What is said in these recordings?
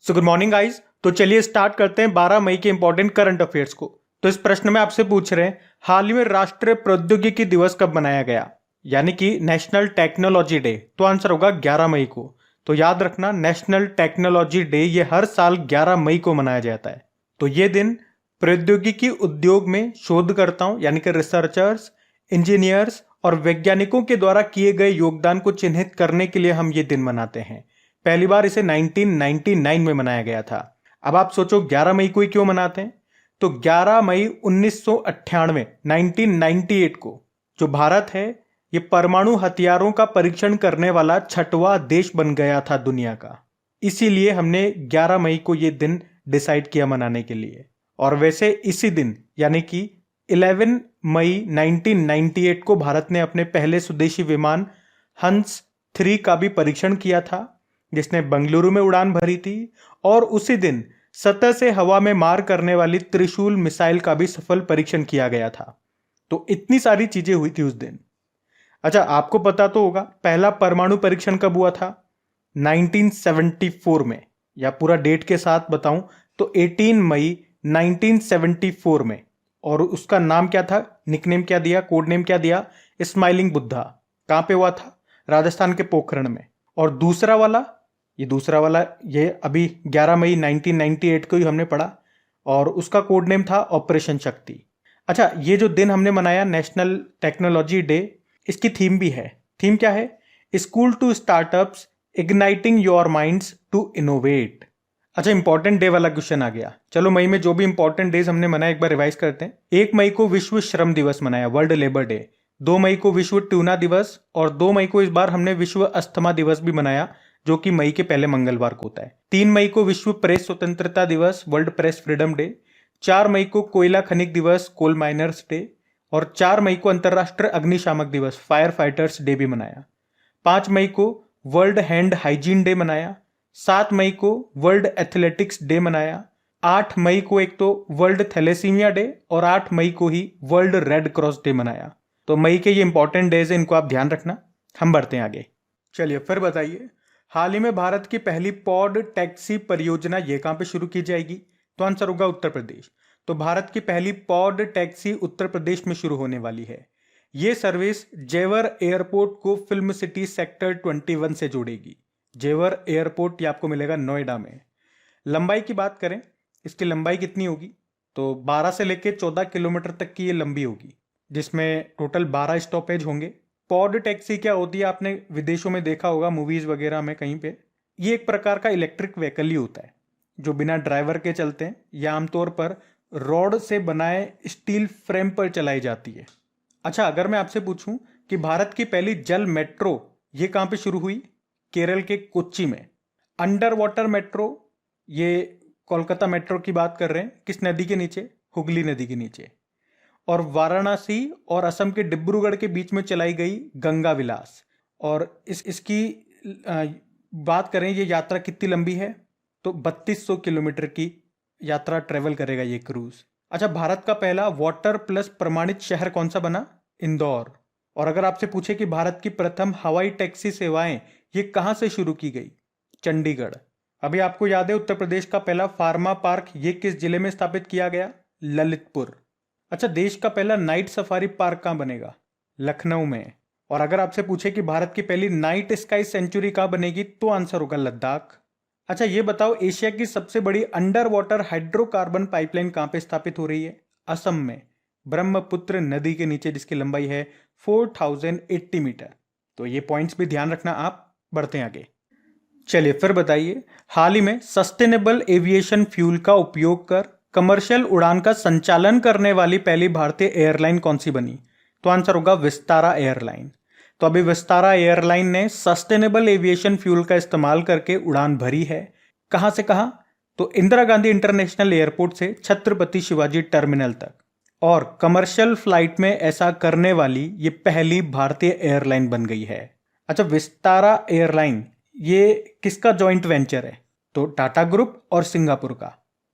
So good morning guys. तो चलिए start करते हैं 12 मई के इंपॉर्टेंट करंट अफेयर्स को। तो इस प्रश्न में आपसे पूछ रहे हैं हाल ही में राष्ट्रीय प्रौद्योगिकी दिवस कब मनाया गया, यानी कि नेशनल टेक्नोलॉजी डे। तो आंसर होगा 11 मई को। तो याद रखना, नेशनल टेक्नोलॉजी डे ये हर साल 11 मई को मनाया जाता है। तो ये दिन प्रौद्योगिकी उद्योग में शोधकर्ताओं यानी कि रिसर्चर्स, इंजीनियर्स और वैज्ञानिकों के द्वारा किए गए योगदान को चिन्हित करने के लिए हम ये दिन मनाते हैं। पहली बार इसे 1999 में मनाया गया था। अब आप सोचो 11 मई को ही क्यों मनाते हैं। तो 11 मई 1998 1998 को जो भारत है ये परमाणु हथियारों का परीक्षण करने वाला छठवां देश बन गया था दुनिया का। इसीलिए हमने 11 मई को ये दिन डिसाइड किया मनाने के लिए। और वैसे इसी दिन यानी कि 11 मई 1998 को भारत ने अपने पहले स्वदेशी विमान हंस 3 का भी परीक्षण किया था, जिसने बेंगलुरु में उड़ान भरी थी। और उसी दिन सतह से हवा में मार करने वाली त्रिशूल मिसाइल का भी सफल परीक्षण किया गया था। तो इतनी सारी चीजें हुई थी उस दिन। अच्छा, आपको पता तो होगा पहला परमाणु परीक्षण कब हुआ था? 1974 में, या पूरा डेट के साथ बताऊं तो 18 मई 1974 में। और उसका नाम क्या था, निकनेम क्या दिया, कोड नेम क्या दिया? स्माइलिंग बुद्धा। कहां पे हुआ था? राजस्थान के पोखरण में। और दूसरा वाला ये अभी 11 मई 1998 को ही हमने पढ़ा, और उसका कोड नेम था ऑपरेशन शक्ति। अच्छा, ये जो दिन हमने मनाया नेशनल टेक्नोलॉजी डे, इसकी थीम भी है। थीम क्या है? School to startups igniting your minds to innovate. अच्छा, इंपॉर्टेंट डे वाला क्वेश्चन आ गया। चलो मई में जो भी इंपॉर्टेंट डेज हमने मनाया एक बार रिवाइज करते हैं। 1 मई को विश्व श्रम दिवस मनाया, वर्ल्ड लेबर डे। 2 मई को विश्व ट्यूना दिवस, और 2 मई को इस बार हमने विश्व अस्थमा दिवस भी मनाया, जो कि मई के पहले मंगलवार को होता है। 3 मई को विश्व प्रेस स्वतंत्रता दिवस, वर्ल्ड प्रेस फ्रीडम डे। 4 मई को कोयला खनिक दिवस, कोल माइनर्स डे। और 4 मई को अंतर्राष्ट्रीय अग्निशामक दिवस, फायर फाइटर्स डे भी मनाया। 5 मई को वर्ल्ड हैंड हाइजीन डे मनाया। 7 मई को वर्ल्ड एथलेटिक्स डे मनाया। 8 मई को एक तो वर्ल्ड थैलेसीमिया डे, और 8 मई को ही वर्ल्ड रेड क्रॉस डे मनाया। तो मई के ये इंपॉर्टेंट डेज है, इनको आप ध्यान रखना। हम बढ़ते हैं आगे। चलिए फिर बताइए, हाल ही में भारत की पहली पॉड टैक्सी परियोजना ये कहां पे शुरू की जाएगी? तो आंसर होगा उत्तर प्रदेश। तो भारत की पहली पॉड टैक्सी उत्तर प्रदेश में शुरू होने वाली है। ये सर्विस जेवर एयरपोर्ट को फिल्म सिटी सेक्टर 21 से जोड़ेगी। जेवर एयरपोर्ट ये आपको मिलेगा नोएडा में। लंबाई की बात करें, इसकी लंबाई कितनी होगी? तो 12 से लेकर 14 किलोमीटर तक की ये लंबी होगी, जिसमें टोटल 12 स्टॉपेज होंगे। पॉड टैक्सी क्या होती है, आपने विदेशों में देखा होगा, मूवीज वगैरह में कहीं पे। ये एक प्रकार का इलेक्ट्रिक व्हीकल ही होता है जो बिना ड्राइवर के चलते हैं, या आमतौर पर रॉड से बनाए स्टील फ्रेम पर चलाई जाती है। अच्छा, अगर मैं आपसे पूछूं कि भारत की पहली जल मेट्रो ये कहां पे शुरू हुई? केरल के कोच्चि में। अंडर वाटर मेट्रो, ये कोलकाता मेट्रो की बात कर रहे हैं, किस नदी के नीचे? हुगली नदी के नीचे। और वाराणसी और असम के डिब्रूगढ़ के बीच में चलाई गई गंगा विलास। और इसकी बात करें, ये यात्रा कितनी लंबी है? तो 3200 किलोमीटर की यात्रा ट्रेवल करेगा ये क्रूज। अच्छा, भारत का पहला वाटर प्लस प्रमाणित शहर कौन सा बना? इंदौर। और अगर आपसे पूछे कि भारत की प्रथम हवाई टैक्सी सेवाएं ये कहां से शुरू की गई? चंडीगढ़। अभी आपको याद है उत्तर प्रदेश का पहला फार्मा पार्क ये किस जिले में स्थापित किया गया? ललितपुर। अच्छा, देश का पहला नाइट सफारी पार्क कहां बनेगा? लखनऊ में। और अगर आपसे पूछे कि भारत की पहली नाइट स्काई सेंचुरी कहां बनेगी, तो आंसर होगा लद्दाख। अच्छा, ये बताओ एशिया की सबसे बड़ी अंडर वाटर हाइड्रोकार्बन पाइपलाइन कहां पे स्थापित हो रही है? असम में, ब्रह्मपुत्र नदी के नीचे, जिसकी लंबाई है 4080 मीटर। तो ये पॉइंट्स भी ध्यान रखना आप। बढ़ते हैं आगे। चलिए फिर बताइए, हाल ही में सस्टेनेबल एविएशन फ्यूल का उपयोग कर कमर्शियल उड़ान का संचालन करने वाली पहली भारतीय एयरलाइन कौन सी बनी? तो आंसर होगा विस्तारा एयरलाइन। तो अभी विस्तारा एयरलाइन ने सस्टेनेबल एविएशन फ्यूल का इस्तेमाल करके उड़ान भरी है। कहां से कहां? तो इंदिरा गांधी इंटरनेशनल एयरपोर्ट से छत्रपति शिवाजी टर्मिनल तक। और कमर्शियल फ्लाइट में ऐसा करने वाली ये पहली भारतीय एयरलाइन बन गई है। अच्छा, विस्तारा एयरलाइन ये किसका जॉइंट वेंचर है? तो टाटा ग्रुप और सिंगापुर का।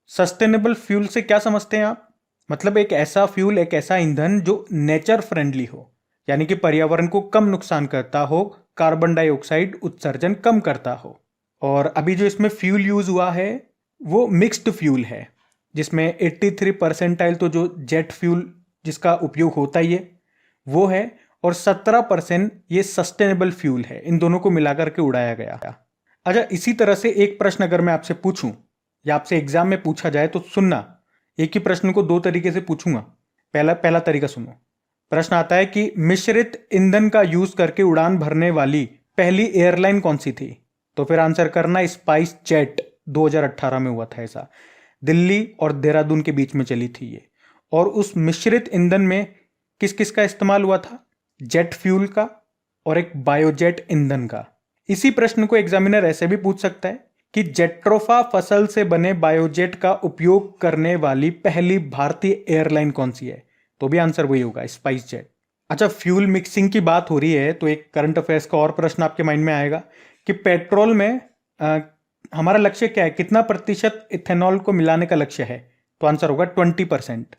सस्टेनेबल फ्यूल से क्या समझते हैं आप? मतलब एक ऐसा फ्यूल, एक ऐसा ईंधन जो नेचर फ्रेंडली हो, यानी कि पर्यावरण को कम नुकसान करता हो, कार्बन डाइऑक्साइड उत्सर्जन कम करता हो। और अभी जो इसमें फ्यूल यूज हुआ है वो मिक्स्ड फ्यूल है, जिसमें 83 परसेंटाइल तो जो जेट फ्यूल जिसका उपयोग होता ही है वो है, और 17% ये सस्टेनेबल फ्यूल है। इन दोनों को मिलाकर के उड़ाया गया। अच्छा, इसी तरह से एक प्रश्न अगर मैं आपसे पूछूं या आपसे एग्जाम में पूछा जाए तो सुनना, एक ही प्रश्न को दो तरीके से पूछूंगा। पहला तरीका सुनो। प्रश्न आता है कि मिश्रित ईंधन का यूज करके उड़ान भरने वाली पहली एयरलाइन कौन सी थी? तो फिर आंसर करना स्पाइस जेट, 2018 में हुआ था ऐसा। दिल्ली और देहरादून के बीच में चली थी ये। और उस मिश्रित ईंधन में किस किस का इस्तेमाल हुआ था? जेट फ्यूल का और एक बायोजेट ईंधन का। इसी प्रश्न को एग्जामिनर ऐसे भी पूछ सकता है कि जेट्रोफा फसल से बने बायोजेट का उपयोग करने वाली पहली भारतीय एयरलाइन कौन सी है? तो भी आंसर वही होगा, स्पाइस जेट। अच्छा, फ्यूल मिक्सिंग की बात हो रही है तो एक करंट अफेयर्स का और प्रश्न आपके माइंड में आएगा कि पेट्रोल में हमारा लक्ष्य क्या है, कितना प्रतिशत इथेनॉल को मिलाने का लक्ष्य है? तो आंसर होगा 20%।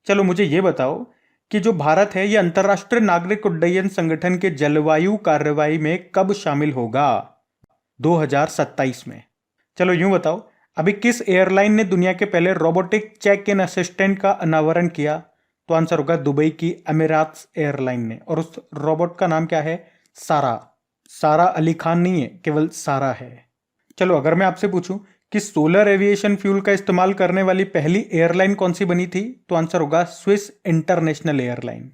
चलो मुझे ये बताओ कि जो भारत है ये अंतर्राष्ट्रीय नागरिक उड्डयन संगठन के जलवायु कार्रवाई में कब शामिल होगा? 2027 में। चलो यूं बताओ, अभी किस एयरलाइन ने दुनिया के पहले रोबोटिक चेक इन असिस्टेंट का अनावरण किया? तो आंसर होगा दुबई की एमिराट्स एयरलाइन ने। और उस रोबोट का नाम क्या है? सारा। सारा अली खान नहीं है, केवल सारा है। चलो अगर मैं आपसे पूछूं कि सोलर एविएशन फ्यूल का इस्तेमाल करने वाली पहली एयरलाइन कौन सी बनी थी? तो आंसर होगा स्विस इंटरनेशनल एयरलाइन।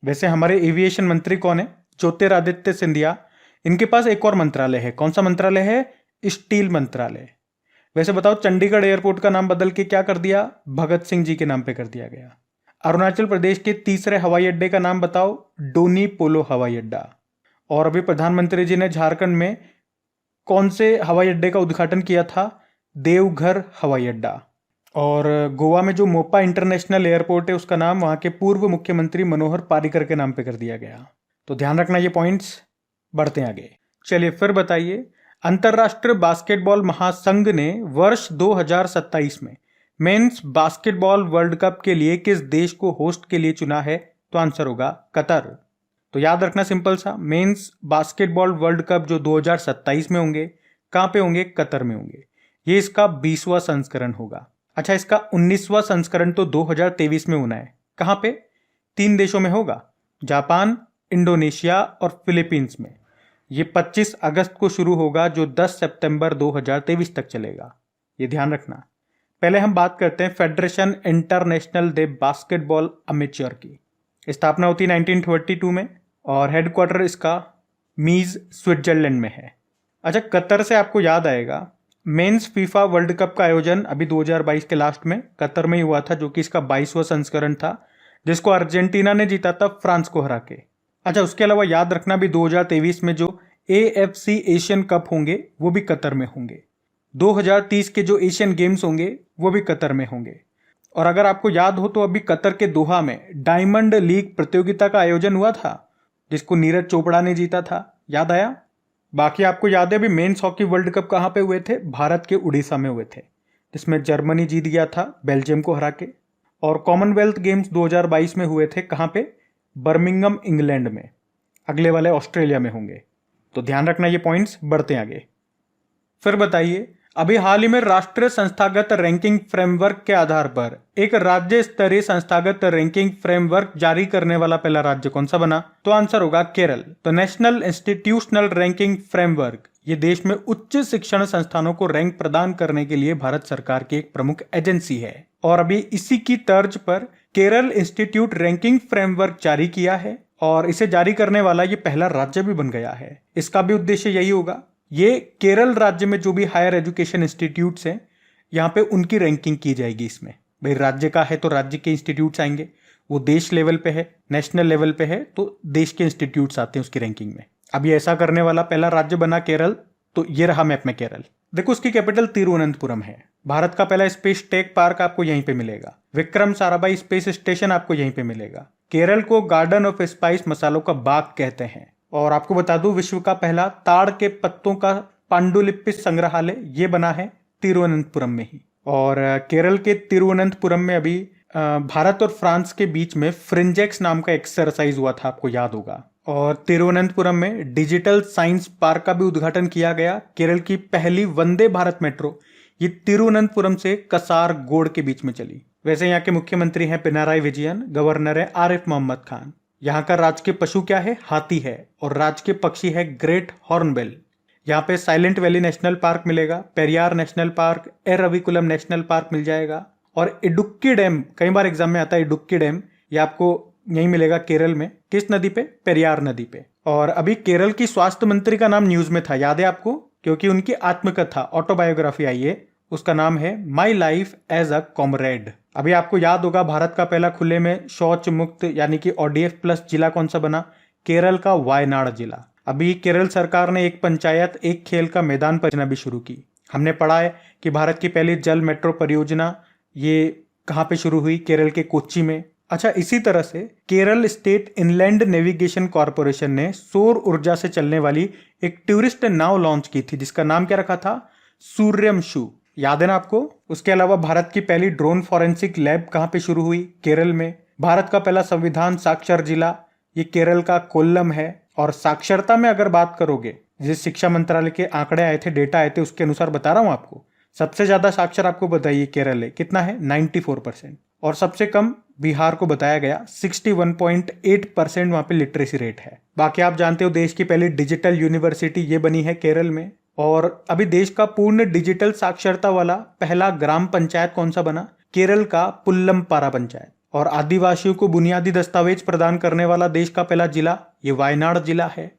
वैसे हमारे एविएशन मंत्री कौन है? ज्योतिरादित्य सिंधिया। इनके पास एक और मंत्रालय है। कौन सा मंत्रालय है? स्टील मंत्रालय। वैसे बताओ, चंडीगढ़ एयरपोर्ट का नाम बदल के क्या कर दिया? भगत सिंह जी के नाम पे कर दिया गया। अरुणाचल प्रदेश के तीसरे हवाई अड्डे का नाम बताओ? डोनी पोलो हवाई अड्डा। और अभी प्रधानमंत्री जी ने झारखंड में कौन से हवाई अड्डे का उद्घाटन किया था? देवघर हवाई अड्डा। और गोवा में जो मोपा इंटरनेशनल एयरपोर्ट है उसका नाम वहां के पूर्व मुख्यमंत्री मनोहर पार्रिकर के नाम पे कर दिया गया। तो ध्यान रखना ये पॉइंट्स। बढ़ते हैं आगे। चलिए फिर बताइए, अंतरराष्ट्रीय बास्केटबॉल महासंघ ने वर्ष 2027 में मेंस बास्केटबॉल वर्ल्ड कप के लिए किस देश को होस्ट के लिए चुना है? तो आंसर होगा कतर। तो याद रखना सिंपल सा, मेंस बास्केटबॉल वर्ल्ड कप जो 2027 में होंगे, कहां पे होंगे? कतर में होंगे। ये इसका 20वां संस्करण होगा। अच्छा, इसका 19वां संस्करण तो 2023 में होना है। कहां पे? 3 देशों में होगा, जापान, इंडोनेशिया और फिलीपींस में। ये 25 अगस्त को शुरू होगा जो 10 सितंबर 2023 तक चलेगा। ये ध्यान रखना। पहले हम बात करते हैं फेडरेशन इंटरनेशनल दे बास्केटबॉल अमेच्योर की। स्थापना होती 1932 में और हेडक्वार्टर इसका मीज स्विट्जरलैंड में है। अच्छा, कतर से आपको याद आएगा, मेंस फीफा वर्ल्ड कप का आयोजन अभी 2022 के लास्ट में कतर में ही हुआ था, जो कि इसका 22वां संस्करण था, जिसको अर्जेंटीना ने जीता था फ्रांस को हरा के। अच्छा, उसके अलावा याद रखना भी 2023 में जो AFC एशियन कप होंगे वो भी कतर में होंगे। 2030 के जो एशियन गेम्स होंगे वो भी कतर में होंगे। और अगर आपको याद हो तो अभी कतर के दोहा में डायमंड लीग प्रतियोगिता का आयोजन हुआ था, जिसको नीरज चोपड़ा ने जीता था। याद आया? बाकी आपको याद है अभी मेंस हॉकी वर्ल्ड कप कहाँ पे हुए थे? भारत के उड़ीसा में हुए थे, जिसमें जर्मनी जीत गया था बेल्जियम को हरा के। और कॉमनवेल्थ गेम्स 2022 में हुए थे, कहाँ पे? बर्मिंघम इंग्लैंड में। अगले वाले ऑस्ट्रेलिया में होंगे। तो ध्यान रखना ये पॉइंट्स। बढ़ते हैं आगे। फिर बताइए, अभी हाल ही में राष्ट्रीय संस्थागत रैंकिंग फ्रेमवर्क के आधार पर एक राज्य स्तरीय संस्थागत रैंकिंग फ्रेमवर्क जारी करने वाला पहला राज्य कौन सा बना? तो आंसर होगा केरल। तो नेशनल इंस्टीट्यूशनल रैंकिंग फ्रेमवर्क ये देश में उच्च शिक्षण संस्थानों को रैंक प्रदान करने के लिए भारत सरकार की एक प्रमुख एजेंसी है। और अभी इसी की तर्ज पर केरल इंस्टीट्यूट रैंकिंग फ्रेमवर्क जारी किया है और इसे जारी करने वाला ये पहला राज्य भी बन गया है। इसका भी उद्देश्य यही होगा, ये केरल राज्य में जो भी हायर एजुकेशन इंस्टीट्यूट्स हैं यहाँ पे उनकी रैंकिंग की जाएगी। इसमें भाई राज्य का है तो राज्य के इंस्टीट्यूट्स आएंगे, वो देश लेवल पे है, नेशनल लेवल पे है तो देश के इंस्टीट्यूट्स आते हैं उसकी रैंकिंग में। अब ये ऐसा करने वाला पहला राज्य बना केरल। तो ये रहा मैप में केरल। देखो उसकी कैपिटल तिरुवनंतपुरम है। भारत का पहला स्पेस टेक पार्क आपको यहीं पे मिलेगा। विक्रम साराभाई स्पेस स्टेशन आपको यहीं पे मिलेगा। केरल को गार्डन ऑफ स्पाइस मसालों का बाग कहते हैं। और आपको बता दूं, विश्व का पहला ताड़ के पत्तों का पांडुलिपि संग्रहालय ये बना है तिरुवनंतपुरम में ही। और केरल के तिरुवनंतपुरम में अभी भारत और फ्रांस के बीच में फ्रिंजेक्स नाम का एक्सरसाइज हुआ था, आपको याद होगा। और तिरुवनंतपुरम में डिजिटल साइंस पार्क का भी उद्घाटन किया गया। केरल की पहली वंदे भारत मेट्रो ये तिरुवनंतपुरम से कसारगोड के बीच में चली। वैसे यहाँ के मुख्यमंत्री हैं पिनाराई विजयन, गवर्नर है आरिफ मोहम्मद खान। यहाँ का राजकीय पशु क्या है? हाथी है। और राजकीय पक्षी है ग्रेट हॉर्नबिल। यहाँ पे साइलेंट वैली नेशनल पार्क मिलेगा, Periyar national park, Eravikulam national park मिल जाएगा। और इडुक्की डैम, कई बार एग्जाम में आता है इडुक्की डैम, ये आपको यही मिलेगा केरल में। किस नदी पे? पेरियार नदी पे। और अभी केरल की स्वास्थ्य मंत्री का नाम न्यूज में था, याद है आपको? क्योंकि उनकी आत्मकथा ऑटोबायोग्राफी आई है, उसका नाम है my life as a comrade. अभी आपको याद होगा भारत का पहला खुले में शौच मुक्त यानी कि ODF प्लस जिला कौन सा बना? केरल का वायनाड जिला। अभी केरल सरकार ने एक पंचायत एक खेल का मैदान परियोजना भी शुरू की। हमने पढ़ा है कि भारत की पहली जल मेट्रो परियोजना ये कहाँ पे शुरू हुई? केरल के कोच्चि में। अच्छा, इसी तरह से Kerala state inland navigation corporation ने सौर ऊर्जा से चलने वाली एक टूरिस्ट नाव लॉन्च की थी, जिसका नाम क्या रखा था? सूर्यमशु। याद है ना आपको? उसके अलावा भारत की पहली ड्रोन फॉरेंसिक लैब कहाँ पे शुरू हुई? केरल में। भारत का पहला संविधान साक्षर जिला ये केरल का कोल्लम है। और साक्षरता में अगर बात करोगे, जिस शिक्षा मंत्रालय के आंकड़े आए थे, डेटा आए थे, उसके अनुसार बता रहा हूं आपको, सबसे ज्यादा साक्षर आपको बताइए केरल है। कितना है? 94%। और सबसे कम बिहार को बताया गया, 61.8% वहां पे लिटरेसी रेट है। बाकी आप जानते हो देश की पहली डिजिटल यूनिवर्सिटी ये बनी है केरल में। और अभी देश का पूर्ण डिजिटल साक्षरता वाला पहला ग्राम पंचायत कौन सा बना? केरल का पुल्लमपारा पंचायत। और आदिवासियों को बुनियादी दस्तावेज प्रदान करने वाला देश का पहला जिला ये वायनाड जिला है।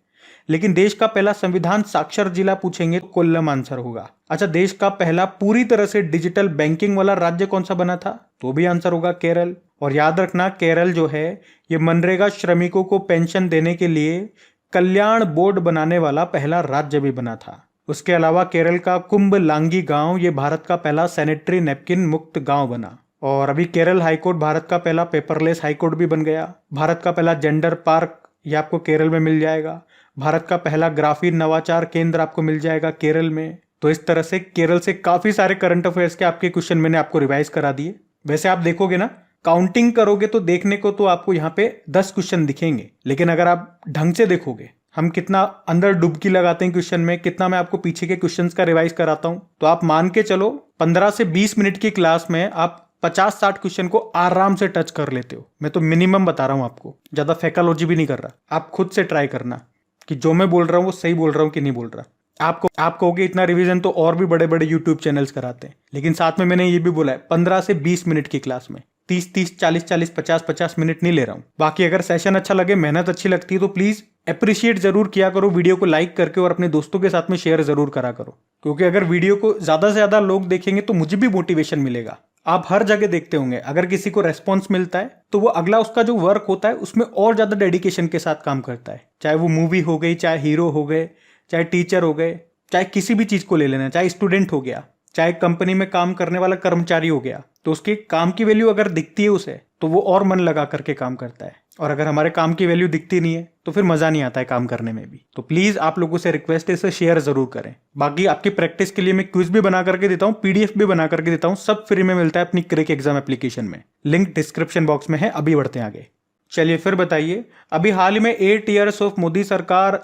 लेकिन देश का पहला संविधान साक्षर जिला पूछेंगे तो कोल्लम आंसर होगा। अच्छा, देश का पहला पूरी तरह से डिजिटल बैंकिंग वाला राज्य कौन सा बना था? तो भी आंसर होगा केरल। और याद रखना, केरल जो है ये मनरेगा श्रमिकों को पेंशन देने के लिए कल्याण बोर्ड बनाने वाला पहला राज्य भी बना था। उसके अलावा केरल का कुंभलांगी गांव ये भारत का पहला सैनिटरी नैपकिन मुक्त गांव बना। और अभी केरल हाईकोर्ट भारत का पहला पेपरलेस हाईकोर्ट भी बन गया। भारत का पहला जेंडर पार्क ये आपको केरल में मिल जाएगा। भारत का पहला ग्राफीन नवाचार केंद्र आपको मिल जाएगा केरल में। तो इस तरह से केरल से काफी सारे करंट अफेयर्स के आपके क्वेश्चन मैंने आपको रिवाइज करा दिए। वैसे आप देखोगे ना, काउंटिंग करोगे तो देखने को तो आपको यहाँ पे 10 क्वेश्चन दिखेंगे, लेकिन अगर आप ढंग से देखोगे, हम कितना अंदर डुबकी लगाते हैं क्वेश्चन में, कितना मैं आपको पीछे के क्वेश्चंस का रिवाइज कराता हूं, तो आप मान के चलो 15 से 20 मिनट की क्लास में आप 50-60 क्वेश्चन को आराम से टच कर लेते हो। मैं तो मिनिमम बता रहा हूं आपको, ज्यादा फैकालॉजी भी नहीं कर रहा। आप खुद से ट्राई करना कि जो मैं बोल रहा हूं वो सही बोल रहा हूं कि नहीं बोल रहा। आप कहोगे इतना रिवीजन तो और भी बड़े बड़े यूट्यूब चैनल्स कराते हैं, लेकिन साथ में मैंने ये भी बोला है 15 से 20 मिनट की क्लास में 30-30, 40-40, 50-50 मिनट नहीं ले रहा हूं। बाकी अगर सेशन अच्छा लगे, मेहनत अच्छी लगती है तो प्लीज अप्रिशिएट जरूर किया करो वीडियो को लाइक करके, और अपने दोस्तों के साथ में शेयर जरूर करा करो, क्योंकि अगर वीडियो को ज्यादा से ज्यादा लोग देखेंगे तो मुझे भी मोटिवेशन मिलेगा। आप हर जगह देखते होंगे, अगर किसी को रेस्पॉन्स मिलता है तो वो अगला उसका जो वर्क होता है उसमें और ज्यादा डेडिकेशन के साथ काम करता है। चाहे वो मूवी हो गई, चाहे हीरो हो गए, चाहे टीचर हो गए, चाहे किसी भी चीज को ले लेना, चाहे स्टूडेंट हो गया, चाहे कंपनी में काम करने वाला कर्मचारी हो गया, तो उसके काम की वैल्यू अगर दिखती है उसे, तो वो और मन लगा करके काम करता है। और अगर हमारे काम की वैल्यू दिखती नहीं है तो फिर मजा नहीं आता है काम करने में भी। तो प्लीज आप लोगों से रिक्वेस्ट है, इसे शेयर जरूर करें। बाकी आपकी प्रैक्टिस के लिए मैं क्विज भी बना करके देता हूँ, PDF भी बना करके देता हूँ, सब फ्री में मिलता है अपनी क्रैक एग्जाम एप्लीकेशन में। लिंक डिस्क्रिप्शन बॉक्स में है। अभी बढ़ते हैं आगे। चलिए फिर बताइए, अभी हाल ही में 8 years ऑफ मोदी सरकार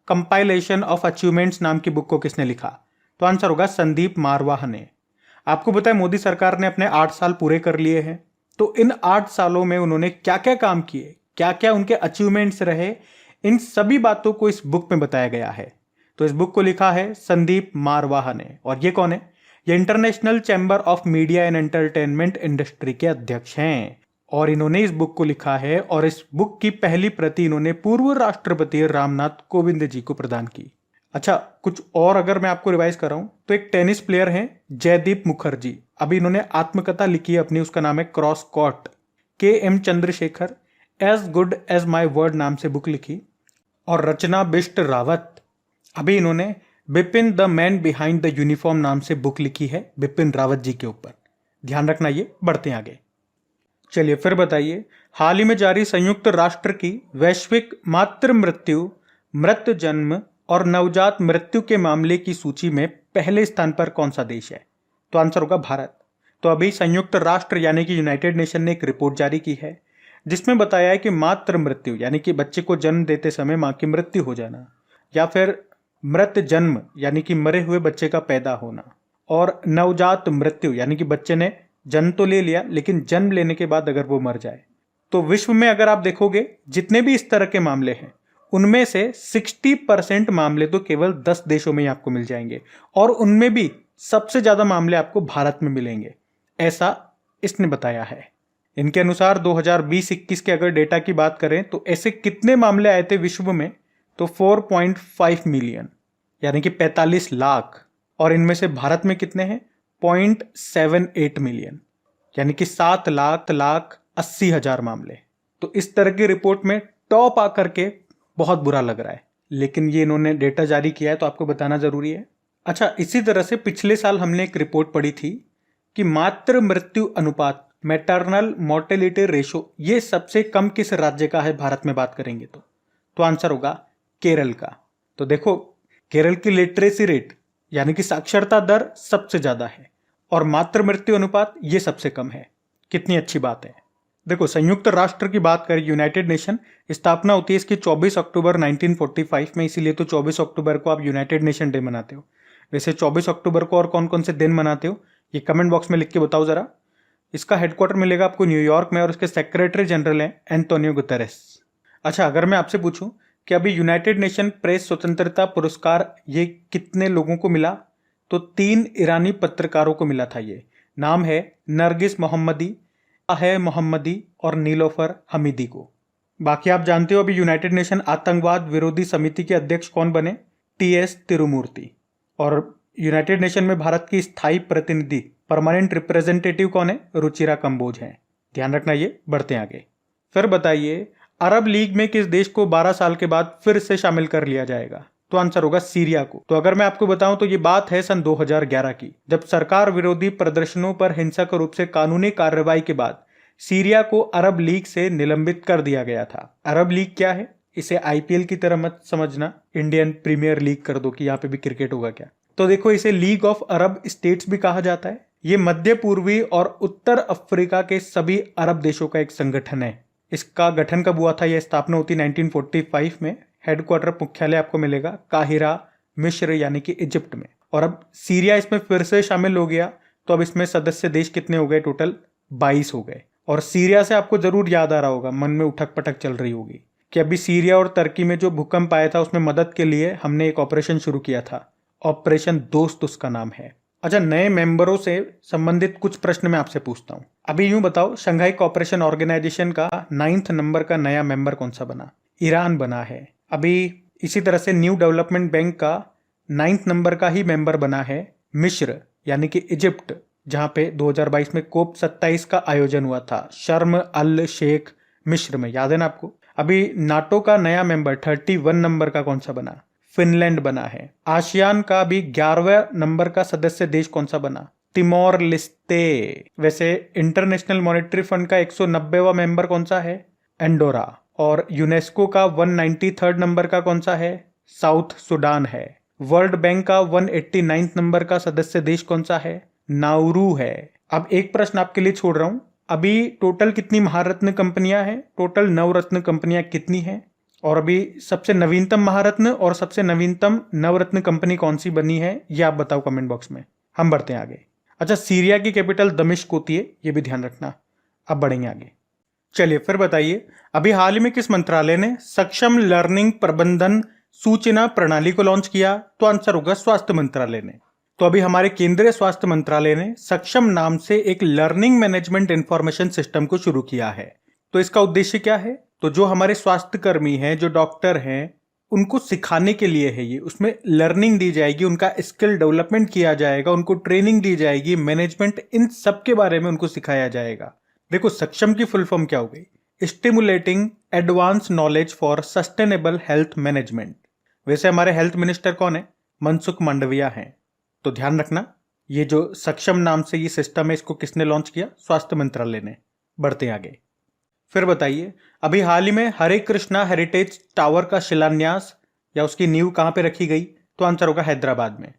कंपाइलेशन ऑफ अचीवमेंट्स नाम की बुक को किसने लिखा? तो आंसर होगा संदीप मारवाह ने। आपको पता है मोदी सरकार ने अपने 8 साल पूरे कर लिए हैं, तो इन 8 सालों में उन्होंने क्या क्या काम किए, क्या क्या उनके अचीवमेंट्स रहे, इन सभी बातों को इस बुक में बताया गया है। तो इस बुक को लिखा है संदीप मारवाह ने। और ये कौन है? ये international chamber of media and entertainment industry के अध्यक्ष हैं। और इन्होंने इस बुक को लिखा है, और इस बुक की पहली प्रति इन्होंने पूर्व राष्ट्रपति रामनाथ कोविंद जी को प्रदान की। अच्छा, कुछ और अगर मैं आपको रिवाइज कर रहा हूं तो एक टेनिस प्लेयर हैं जयदीप मुखर्जी, अभी इन्होंने आत्मकथा लिखी है अपनी, उसका नाम है cross court. KM Chandrashekhar as good as my word नाम से बुक लिखी। और रचना बिष्ट रावत, अभी इन्होंने Bipin the man behind the uniform नाम से बुक लिखी है बिपिन रावत जी के ऊपर। ध्यान रखना ये। बढ़ते हैं आगे। चलिए फिर बताइए, हाल ही में जारी संयुक्त राष्ट्र की वैश्विक मातृ मृत्यु, मृत जन्म और नवजात मृत्यु के मामले की सूची में पहले स्थान पर कौन सा देश है? तो आंसर होगा भारत। तो अभी संयुक्त राष्ट्र यानी कि यूनाइटेड नेशन ने एक रिपोर्ट जारी की है जिसमें बताया है कि मातृ मृत्यु यानी कि बच्चे को जन्म देते समय माँ की मृत्यु हो जाना, या फिर मृत जन्म यानी कि मरे हुए बच्चे का पैदा होना, और नवजात मृत्यु यानी कि बच्चे ने जन्म तो ले लिया लेकिन जन्म लेने के बाद अगर वो मर जाए। तो विश्व में अगर आप देखोगे जितने भी इस तरह के मामले हैं उनमें से 60% मामले तो केवल 10 देशों में ही आपको मिल जाएंगे, और उनमें भी सबसे ज्यादा मामले आपको भारत में मिलेंगे, ऐसा इसने बताया है। इनके अनुसार 2020-21 के अगर डेटा की बात करें तो ऐसे कितने मामले आए थे विश्व में, तो 4.5 मिलियन यानी कि 45 लाख, और इनमें से भारत में कितने हैं 0.78 मिलियन यानी कि 7,80,000 मामले। तो इस तरह की रिपोर्ट में टॉप आकर के बहुत बुरा लग रहा है, लेकिन ये इन्होंने डेटा जारी किया है तो आपको बताना जरूरी है। अच्छा, इसी तरह से पिछले साल हमने एक रिपोर्ट पढ़ी थी कि मातृ मृत्यु अनुपात, मैटरनल मोर्टेलिटी रेशो, ये सबसे कम किस राज्य का है भारत में बात करेंगे तो आंसर होगा केरल का। तो देखो, केरल की लिटरेसी रेट यानी कि साक्षरता दर सबसे ज्यादा है और मातृ मृत्यु अनुपात ये सबसे कम है। कितनी अच्छी बात है। देखो, संयुक्त राष्ट्र की बात करें, यूनाइटेड नेशन, स्थापना होती है इसकी 24 अक्टूबर 1945 में, इसीलिए तो 24 अक्टूबर को आप यूनाइटेड नेशन डे मनाते हो। वैसे 24 अक्टूबर को और कौन कौन से दिन मनाते हो ये कमेंट बॉक्स में लिख के बताओ जरा। इसका हेडक्वार्टर मिलेगा आपको न्यूयॉर्क में और इसके सेक्रेटरी जनरल हैं एंटोनियो गुतेरेस। अच्छा, अगर मैं आपसे पूछूं कि अभी यूनाइटेड नेशन प्रेस स्वतंत्रता पुरस्कार ये कितने लोगों को मिला, तो 3 ईरानी पत्रकारों को मिला था। ये नाम है नरगिस मोहम्मदी, है मोहम्मदी और नीलोफर हमीदी को। बाकी आप जानते हो अभी यूनाइटेड नेशन आतंकवाद विरोधी समिति के अध्यक्ष कौन बने, TS तिरुमूर्ति। और यूनाइटेड नेशन में भारत की स्थायी प्रतिनिधि परमानेंट रिप्रेजेंटेटिव कौन है, रुचिरा कंबोज हैं। ध्यान रखना ये। बढ़ते हैं आगे। फिर बताइए, अरब लीग में किस देश को 12 साल के बाद फिर से शामिल कर लिया जाएगा, तो आंसर होगा सीरिया को। तो अगर मैं आपको बताऊं तो ये बात है सन 2011 की, जब सरकार विरोधी प्रदर्शनों पर हिंसक रूप से कानूनी कार्रवाई के बाद सीरिया को अरब लीग से निलंबित कर दिया गया था। अरब लीग क्या है, इसे IPL की तरह मत समझना, इंडियन प्रीमियर लीग कर दो कि यहाँ पे भी क्रिकेट होगा क्या। तो देखो, इसे लीग ऑफ अरब स्टेट्स भी कहा जाता है। ये मध्य पूर्वी और उत्तर अफ्रीका के सभी अरब देशों का एक संगठन है। इसका गठन कब हुआ था, यह स्थापना होती 1945 में। हेडक्वार्टर मुख्यालय आपको मिलेगा काहिरा, मिस्र यानी कि इजिप्ट में। और अब सीरिया इसमें फिर से शामिल हो गया, तो अब इसमें सदस्य देश कितने हो गए, टोटल 22 हो गए। और सीरिया से आपको जरूर याद आ रहा होगा, मन में उठक पटक चल रही होगी कि अभी सीरिया और तुर्की में जो भूकंप आया था उसमें मदद के लिए हमने एक ऑपरेशन शुरू किया था, ऑपरेशन दोस्त उसका नाम है। अच्छा, नए मेंबरों से संबंधित कुछ प्रश्न मैं आपसे पूछता हूं। अभी यूं बताओ, शंघाई कोऑपरेशन ऑर्गेनाइजेशन का 9th नंबर का नया मेंबर कौन सा बना, ईरान बना है। अभी इसी तरह से न्यू डेवलपमेंट बैंक का 9th नंबर का ही मेंबर बना है मिस्र यानी कि इजिप्ट, जहां पे 2022 में कोप 27 का आयोजन हुआ था, शर्म अल शेख मिस्र में, याद है ना आपको। अभी नाटो का नया मेंबर 31 नंबर का कौन सा बना, फिनलैंड बना है। आसियान का भी 11वें नंबर का सदस्य देश कौन सा बना, तिमोर लिस्ते। वैसे इंटरनेशनल मॉनेटरी फंड का 190वां मेंबर कौन सा है, एंडोरा। और यूनेस्को का 193rd नंबर का कौन सा है, साउथ सुडान है। वर्ल्ड बैंक का 189th नंबर का सदस्य देश कौन सा है, नाउरू है। अब एक प्रश्न आपके लिए छोड़ रहा हूं, अभी टोटल कितनी महारत्न कंपनियां हैं, टोटल नवरत्न कंपनियां कितनी हैं, और अभी सबसे नवीनतम महारत्न और सबसे नवीनतम नवरत्न कंपनी कौन सी बनी है, ये आप बताओ कमेंट बॉक्स में। हम बढ़ते हैं आगे। अच्छा, सीरिया की कैपिटल दमिश्क होती है, ये भी ध्यान रखना। अब बढ़ेंगे आगे। चलिए फिर बताइए, अभी हाल ही में किस मंत्रालय ने सक्षम लर्निंग प्रबंधन सूचना प्रणाली को लॉन्च किया, तो आंसर होगा स्वास्थ्य मंत्रालय ने। तो अभी हमारे केंद्रीय स्वास्थ्य मंत्रालय ने सक्षम नाम से एक लर्निंग मैनेजमेंट इंफॉर्मेशन सिस्टम को शुरू किया है। तो इसका उद्देश्य क्या है, तो जो हमारे स्वास्थ्य कर्मी हैं, जो डॉक्टर हैं, उनको सिखाने के लिए है ये। उसमें लर्निंग दी जाएगी, उनका स्किल डेवलपमेंट किया जाएगा, उनको ट्रेनिंग दी जाएगी, मैनेजमेंट, इन सब के बारे में उनको सिखाया जाएगा। देखो, सक्षम की फुल फॉर्म क्या हो गई, stimulating advance knowledge for sustainable health management. वैसे हमारे हेल्थ मिनिस्टर कौन है, मनसुख मांडविया हैं। तो ध्यान रखना, ये जो सक्षम नाम से ये सिस्टम है, इसको किसने लॉन्च किया, स्वास्थ्य मंत्रालय ने। बढ़ते हैं आगे। फिर बताइए, अभी हाल ही में हरे कृष्णा हेरिटेज टावर का शिलान्यास या उसकी नींव कहां पे रखी गई, तो आंसर होगा हैदराबाद में।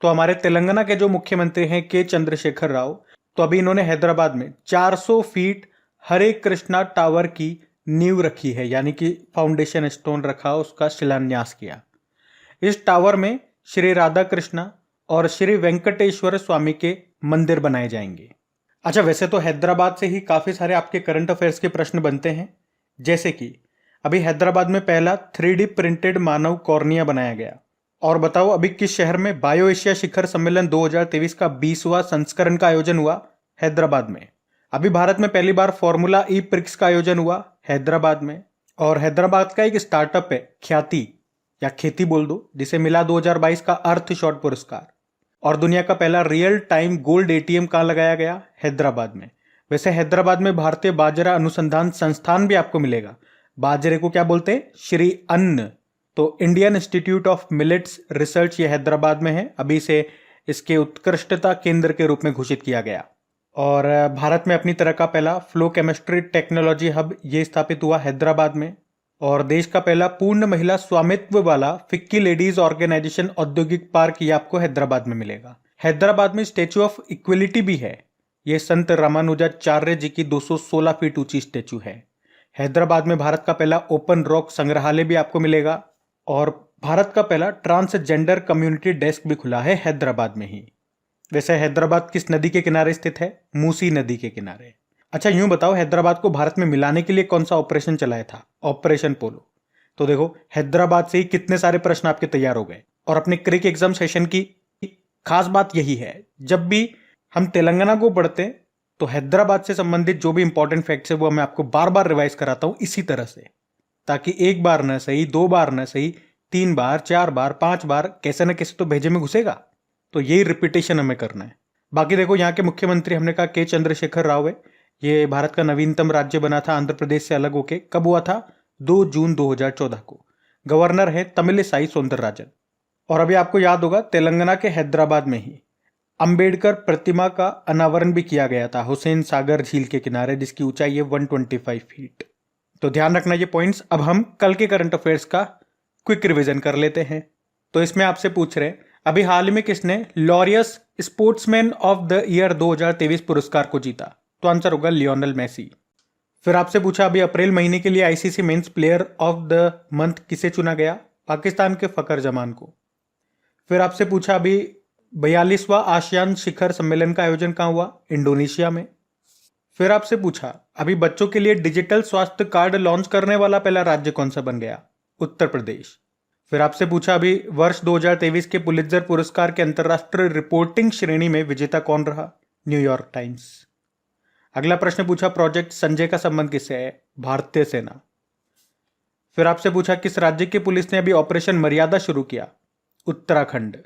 तो हमारे तेलंगाना के जो मुख्यमंत्री हैं के चंद्रशेखर राव, तो अभी इन्होंने हैदराबाद में 400 फीट हरे कृष्णा टावर की नींव रखी है, यानी कि फाउंडेशन स्टोन रखा, उसका शिलान्यास किया। इस टावर में श्री राधा कृष्णा और श्री वेंकटेश्वर स्वामी के मंदिर बनाए जाएंगे। अच्छा, वैसे तो हैदराबाद से ही काफी सारे आपके करंट अफेयर्स के प्रश्न बनते हैं, जैसे कि अभी हैदराबाद में पहला 3D प्रिंटेड मानव कॉर्निया बनाया गया। और बताओ अभी किस शहर में बायो एशिया शिखर सम्मेलन 2023 का 20वां संस्करण का आयोजन हुआ? हैदराबाद में। अभी भारत में पहली बार फॉर्मूला ई प्रिक्स का आयोजन हुआ हैदराबाद में। और हैदराबाद का एक स्टार्टअप है ख्याति, या खेती बोल दो, जिसे मिला 2022 का अर्थ शॉट पुरस्कार। और दुनिया का पहला रियल टाइम गोल्ड एटीएम कहाँ लगाया गया? हैदराबाद में। वैसे हैदराबाद में भारतीय बाजरा अनुसंधान संस्थान भी आपको मिलेगा। बाजरे को क्या बोलते हैं? श्री अन्न। तो Indian institute of millets research ये हैदराबाद में है। अभी से इसके उत्कृष्टता केंद्र के रूप में घोषित किया गया। और भारत में अपनी तरह का पहला फ्लो केमिस्ट्री टेक्नोलॉजी हब ये स्थापित हुआ हैदराबाद में। और देश का पहला पूर्ण महिला स्वामित्व वाला फिक्की लेडीज ऑर्गेनाइजेशन औद्योगिक पार्क ये आपको हैदराबाद में मिलेगा। हैदराबाद में स्टेच्यू ऑफ इक्वलिटी भी है। ये संत रामानुजाचार्य जी की 216 फीट ऊंची स्टेच्यू है। हैदराबाद में भारत का पहला ओपन रॉक संग्रहालय भी आपको मिलेगा। और भारत का पहला ट्रांसजेंडर कम्युनिटी डेस्क भी खुला है हैदराबाद में ही। वैसे हैदराबाद किस नदी के किनारे स्थित है? मूसी नदी के किनारे। अच्छा, यूं बताओ हैदराबाद को भारत में मिलाने के लिए कौन सा ऑपरेशन चलाया था? ऑपरेशन पोलो। तो देखो हैदराबाद से ही कितने सारे प्रश्न आपके तैयार हो गए। और अपने क्रिक एग्जाम सेशन की खास बात यही है, जब भी हम तेलंगाना को पढ़ते हैं तो हैदराबाद से संबंधित जो भी इंपॉर्टेंट फैक्ट्स है वो मैं आपको बार बार रिवाइज कराता हूं इसी तरह से, ताकि एक बार न सही, 2 बार न सही, 3 बार, 4 बार, 5 बार, कैसे न कैसे तो भेजे में घुसेगा। तो यही रिपीटेशन हमें करना है। बाकी देखो यहाँ के मुख्यमंत्री हमने कहा के चंद्रशेखर राव है। ये भारत का नवीनतम राज्य बना था आंध्र प्रदेश से अलग होके। कब हुआ था? 2 जून 2014 को। गवर्नर है तमिलिसाई सौंदरराजन। और अभी आपको याद होगा तेलंगाना के हैदराबाद में ही अंबेडकर प्रतिमा का अनावरण भी किया गया था हुसैन सागर झील के किनारे, जिसकी ऊंचाई है 125 फीट। तो ध्यान रखना ये पॉइंट्स। अब हम कल के करंट अफेयर्स का क्विक रिवीजन कर लेते हैं। तो इसमें आपसे पूछ रहे हैं अभी हाल ही में किसने Laureus sportsman of the year 2023 पुरस्कार को जीता? तो आंसर होगा लियोनेल मेसी। फिर आपसे पूछा अभी अप्रैल महीने के लिए ICC men's player of the month किसे चुना गया? पाकिस्तान के फकर जमान को। फिर आपसे पूछा अभी 42वां आसियान शिखर सम्मेलन का आयोजन कहां हुआ? इंडोनेशिया में। फिर आपसे पूछा अभी बच्चों के लिए डिजिटल स्वास्थ्य कार्ड लॉन्च करने वाला पहला राज्य कौन सा बन गया? उत्तर प्रदेश। फिर आपसे पूछा अभी वर्ष 2023 के पुलित्जर पुरस्कार के अंतरराष्ट्रीय रिपोर्टिंग श्रेणी में विजेता कौन रहा? New York times. अगला प्रश्न पूछा प्रोजेक्ट संजय का संबंध किससे है? भारतीय सेना। फिर आपसे पूछा किस राज्य की पुलिस ने अभी ऑपरेशन मर्यादा शुरू किया? उत्तराखंड।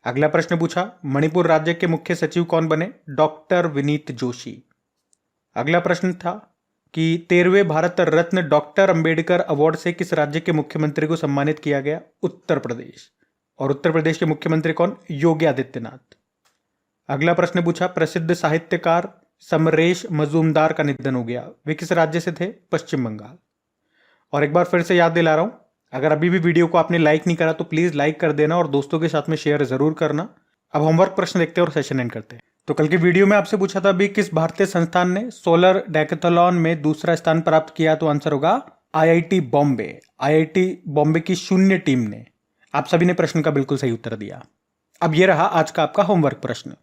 अगला प्रश्न पूछा मणिपुर राज्य के मुख्य सचिव कौन बने? डॉक्टर विनीत जोशी। अगला प्रश्न था कि 13वें भारत रत्न डॉक्टर अंबेडकर अवार्ड से किस राज्य के मुख्यमंत्री को सम्मानित किया गया? उत्तर प्रदेश। और उत्तर प्रदेश के मुख्यमंत्री कौन? योगी आदित्यनाथ। अगला प्रश्न पूछा प्रसिद्ध साहित्यकार समरेश मजूमदार का निधन हो गया, वे किस राज्य से थे? पश्चिम बंगाल। और एक बार फिर से याद दिला रहा हूं, अगर अभी भी वीडियो को आपने लाइक नहीं करा तो प्लीज लाइक कर देना और दोस्तों के साथ में शेयर जरूर करना। अब होमवर्क प्रश्न देखते हैं और सेशन एंड करते हैं। तो कल की वीडियो में आपसे पूछा था अभी किस भारतीय संस्थान ने सोलर डेकेथलॉन में दूसरा स्थान प्राप्त किया? तो आंसर होगा आईआईटी बॉम्बे। आईआईटी बॉम्बे की 0 टीम ने। आप सभी ने प्रश्न का बिल्कुल सही उत्तर दिया। अब ये रहा आज का आपका होमवर्क प्रश्न।